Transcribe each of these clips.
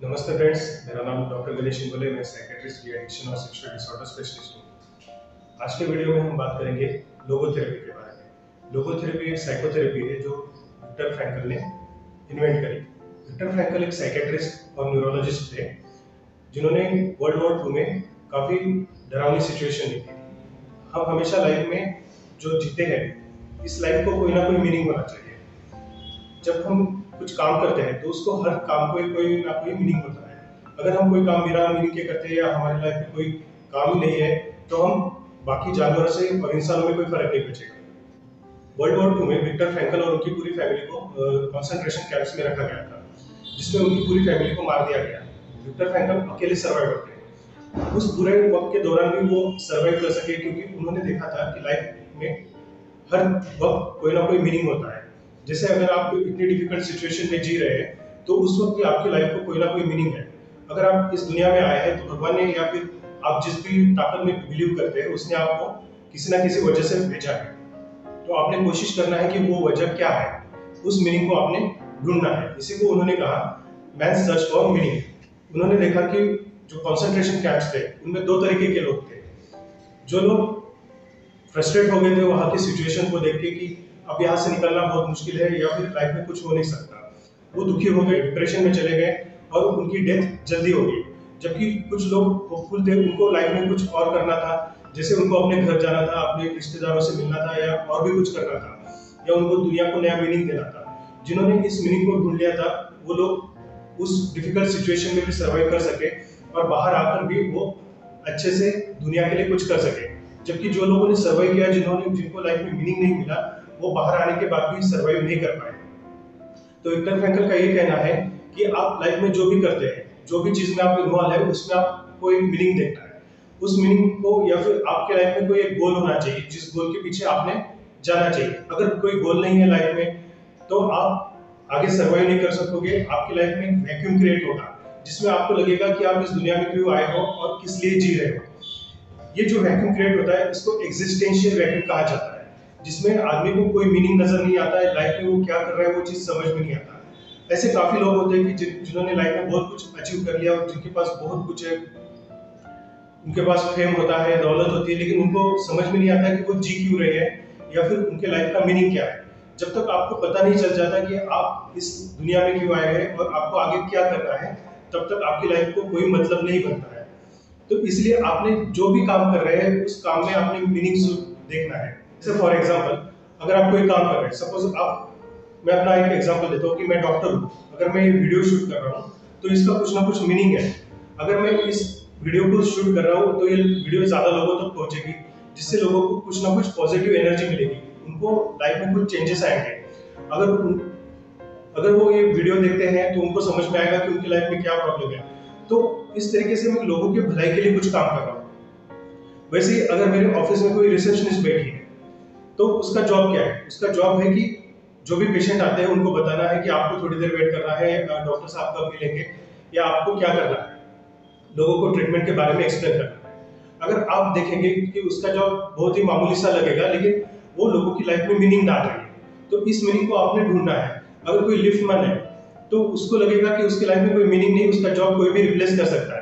नमस्ते फ्रेंड्स, मेरा नाम डॉक्टर गणेश इंगोले, मैं साइकेट्रिस्ट, डी एडिक्शन और सेक्सुअल डिसऑर्डर स्पेशलिस्ट हूँ। आज के वीडियो में हम बात करेंगे लोगोथेरेपी के बारे में। लोगोथेरेपी एक साइकोथेरेपी है जो विक्टर फ्रैंकल ने इन्वेंट करी। विक्टर फ्रैंकल एक साइकेट्रिस्ट और न्यूरोलॉजिस्ट थे जिन्होंने वर्ल्ड वॉर 2 में काफ़ी डरावनी सिचुएशन ली थी। हम हमेशा लाइफ में जो जीते हैं, इस लाइफ को कोई ना कोई मीनिंग होना चाहिए। जब हम कुछ काम करते हैं तो उसको हर काम को कोई ना कोई मीनिंग होता है। अगर हम कोई काम बिना मीनिंग के करते हैं या हमारी लाइफ में कोई काम ही नहीं है तो हम बाकी जानवरों से और इंसानों में कोई फर्क नहीं बचेगा। वर्ल्ड वॉर 2 में विक्टर फ्रैंकल और उनकी पूरी फैमिली को कंसंट्रेशन कैंप्स में रखा गया था, जिसमें उनकी पूरी फैमिली को मार दिया गया। विक्टर फ्रैंकल अकेले सर्वाइव थे। उस पूरे वक्त के दौरान भी वो सर्वाइव कर सके क्योंकि उन्होंने देखा था कि लाइफ में हर वक्त कोई ना कोई मीनिंग होता है। जैसे अगर आप इतनी डिफिकल्ट सिचुएशन में जी रहे हैं तो उस वक्त भी आपकी लाइफ को कोई ना कोई मीनिंग है। अगर आप इस दुनिया में आए हैं तो भगवान ने या फिर आप जिस भी ताकत में बिलीव करते हैं उसने आपको किसी ना किसी वजह से भेजा है। तो आपने कोशिश करना है कि वो वजह क्या है, उस मीनिंग को आपने ढूंढना है। इसी को उन्होंने कहा मैन सर्च फॉर मीनिंग। उन्होंने देखा कि जो कॉन्सेंट्रेशन कैंप्स थे उनमें दो तरीके के लोग थे। जो लोग फ्रस्ट्रेट हो गए थे वहां की सिचुएशन को देख के कि अब यहाँ से निकलना बहुत मुश्किल है या फिर लाइफ में कुछ हो नहीं सकता, वो दुखी हो गए, डिप्रेशन में चले गए और उनकी डेथ जल्दी हो गई। जबकि कुछ लोग होपफुल थे, उनको लाइफ में कुछ और करना था, जैसे उनको अपने घर जाना था, अपने रिश्तेदारों से मिलना था या और भी कुछ करना था, या उनको दुनिया को नया मीनिंग देना था। जिन्होंने इस मीनिंग को ढूंढ लिया था वो लोग उस डिफिकल्ट सिचुएशन में भी सर्वाइव कर सके और बाहर आकर भी वो अच्छे से दुनिया के लिए कुछ कर सके। जबकि जो लोगों ने सर्वाइव किया, जिनको लाइफ में मीनिंग नहीं मिला, वो बाहर आने के बाद भी सर्वाइव नहीं कर पाए। तो विक्टर फ्रैंकल का ये कहना है कि आप लाइफ में जो भी करते हैं, जो भी चीज में आप इन्वॉल्व है, उसमें आपको एक मीनिंग देखना है। उस मीनिंग को या फिर आपके लाइफ में कोई एक गोल होना चाहिए जिस गोल के पीछे आपने जाना चाहिए। अगर कोई गोल नहीं है लाइफ में तो आप आगे सर्वाइव नहीं कर सकोगे। आपकी लाइफ में एक वैक्यूम क्रिएट होगा जिसमें आपको लगेगा कि आप इस दुनिया में क्यों आए हो और किस लिए जी रहे हो। ये जो वैक्यूम क्रिएट होता है इसको एग्जिस्टेंशियल वैक्यूम कहा जाता है, जिसमें आदमी को कोई मीनिंग नजर नहीं आता है, लाइफ में वो क्या कर रहा है वो चीज समझ में नहीं आता। ऐसे काफी लोग होते हैं कि जिन्होंने लाइफ में बहुत कुछ अचीव कर लिया और जिनके पास बहुत कुछ है, उनके पास फेम होता है, दौलत होती है, लेकिन उनको समझ में नहीं आता कि वो जी क्यों रहे हैं या फिर उनके लाइफ का मीनिंग क्या है। जब तक आपको पता नहीं चल जाता कि आप इस दुनिया में क्यों आए हैं और आपको आगे क्या करना है, तब तक आपकी लाइफ को कोई मतलब नहीं बनता है। तो इसलिए आपने जो भी काम कर रहे हैं उस काम में आपने मीनिंग देखना है। जैसे फॉर एग्जांपल, अगर आप कोई काम कर रहे हैं, सपोज आप, मैं अपना एक एग्जांपल देता हूँ कि मैं डॉक्टर हूँ। अगर मैं ये वीडियो शूट कर रहा हूँ तो इसका कुछ ना कुछ मीनिंग है। अगर मैं इस वीडियो को शूट कर रहा हूँ तो ये वीडियो ज्यादा लोगों तक पहुंचेगी, जिससे लोगों को कुछ ना कुछ पॉजिटिव एनर्जी मिलेगी, उनको लाइफ में कुछ चेंजेस आएंगे। अगर वो ये वीडियो देखते हैं तो उनको समझ में आएगा कि उनकी लाइफ में क्या प्रॉब्लम है। तो इस तरीके से मैं लोगों की भलाई के लिए कुछ काम कर रहा हूँ। वैसे ही अगर मेरे ऑफिस में कोई रिसेप्शनिस्ट बैठी है तो उसका जॉब क्या है? उसका जॉब है कि जो भी पेशेंट आते हैं उनको बताना है कि आपको थोड़ी देर वेट करना है, डॉक्टर साहब कब मिलेंगे, या आपको क्या करना है, लोगों को ट्रीटमेंट के बारे में एक्सप्लेन करना है। अगर आप देखेंगे कि उसका जॉब बहुत ही मामूली सा लगेगा लेकिन वो लोगों की लाइफ में मीनिंग डाल रही है, तो इस मीनिंग को आपने ढूंढना है। अगर कोई लिफ्टमैन है तो उसको लगेगा कि उसकी लाइफ में कोई मीनिंग नहीं, उसका जॉब कोई भी रिप्लेस कर सकता है।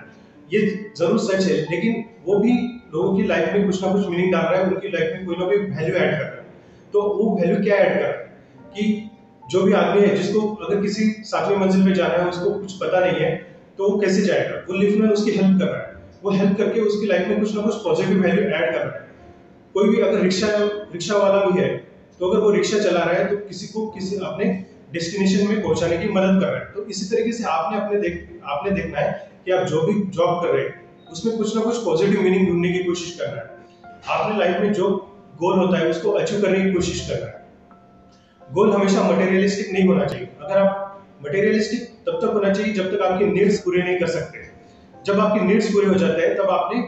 ये जरूर सच है, लेकिन वो भी लोगों की लाइफ में कुछ ना कुछ मीनिंग डाल रहा है, उनकी लाइफ में कोई ना कोई वैल्यू ऐड कर रहा है। तो वो वैल्यू क्या ऐड कर रहा है कि जो भी आदमी है जिसको अगर किसी 7वीं मंजिल पे जाना है, उसको कुछ पता नहीं है, तो वो कैसे जाएगा? वो लिफ्टमैन उसकी हेल्प कर रहा है, वो हेल्प करके उसकी लाइफ में कुछ ना कुछ पॉजिटिव वैल्यू ऐड कर रहा है। कोई भी अगर रिक्शा वाला भी है तो अगर वो रिक्शा चला रहा है तो किसी अपने डेस्टिनेशन में पहुंचाने की मदद कर रहा है। तो इसी तरीके से आपने देखना है कि आप जो भी जॉब कर रहे हैं उसमें कुछ ना कुछ पॉजिटिव मीनिंग ढूंढने की कोशिश करना है। आपने लाइफ में जो गोल होता है उसको अचीव करने की कोशिश करना है। गोल हमेशा मटेरियलिस्टिक नहीं होना चाहिए। अगर आप मटेरियलिस्टिक तब तक होना चाहिए जब तक आपकी नीड्स पूरे नहीं कर सकते। जब आपकी नीड्स पूरे हो जाते हैं तब आपने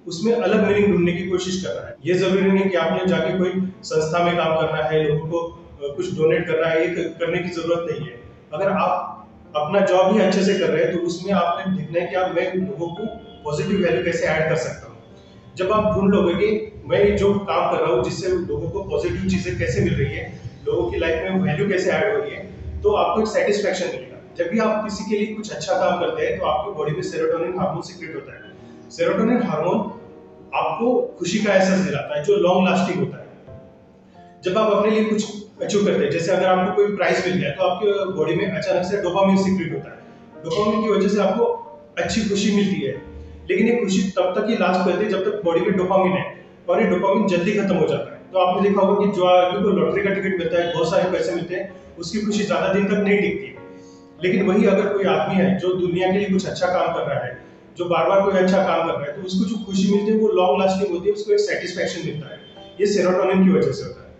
उसमें अलग मीनिंग ढूंढने की कोशिश करना है। ये जरूरी नहीं कि आपने जाके कोई संस्था में काम करना है, लोगों को कुछ डोनेट करना है, ये करने की जरूरत नहीं है। अगर आप अपना जॉब ही अच्छे से कर रहे हैं तो उसमें आपने देखना है कि आप मैं लोगों को पॉजिटिव वैल्यू कैसे ऐड कर सकता हूँ। जब आप ढूंढ लोगे कि मैं जो काम कर रहा हूँ जिससे लोगों को पॉजिटिव चीजें कैसे मिल रही है, लोगों की लाइफ में वैल्यू कैसे ऐड हो रही है, तो आपको एक सेटिस्फैक्शन मिलेगा। जब भी आप किसी के लिए कुछ अच्छा काम करते हैं तो आपकी बॉडी में सेरोटोनिन हार्मोन सीक्रेट होता है। सेरोटोनिन हार्मोन आपको खुशी का एहसास दिलाता है जो लॉन्ग लास्टिंग होता है। जब आप अपने लिए कुछ अचीव करते हैं, जैसे अगर आपको कोई प्राइज मिल गया तो आपके बॉडी में अचानक से डोपामिन सीक्रेट होता है। डोपामिन की वजह से आपको अच्छी खुशी मिलती है, लेकिन ये खुशी तब तक ही लास्ट करती है जब तक बॉडी में डोपामिन है, और ये डोपामिन जल्दी खत्म हो जाता है। तो आपने देखा होगा कि जो आदमी को लॉटरी का टिकट मिलता है, बहुत सारे पैसे मिलते हैं, उसकी खुशी ज्यादा दिन तक नहीं टिकती। लेकिन वही अगर कोई आदमी है जो दुनिया के लिए कुछ अच्छा काम कर रहा है, जो बार बार कोई अच्छा काम कर रहा है, तो उसको जो खुशी मिलती है वो लॉन्ग लास्टिंग होती है, उसको एक सेटिस्फैक्शन मिलता है। ये सेरोटोनिन की वजह से होता है।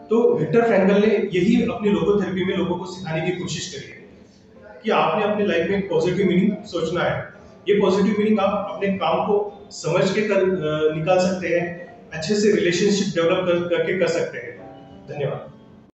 तो विक्टर फ्रैंकल ने यही अपनी लोगोथेरेपी में लोगों को सिखाने की कोशिश करी है कि आपने अपने लाइफ में पॉजिटिव मीनिंग सोचना है। ये पॉजिटिव मीनिंग आप अपने काम को समझ के निकाल सकते हैं, अच्छे से रिलेशनशिप डेवलप करके कर सकते हैं। धन्यवाद।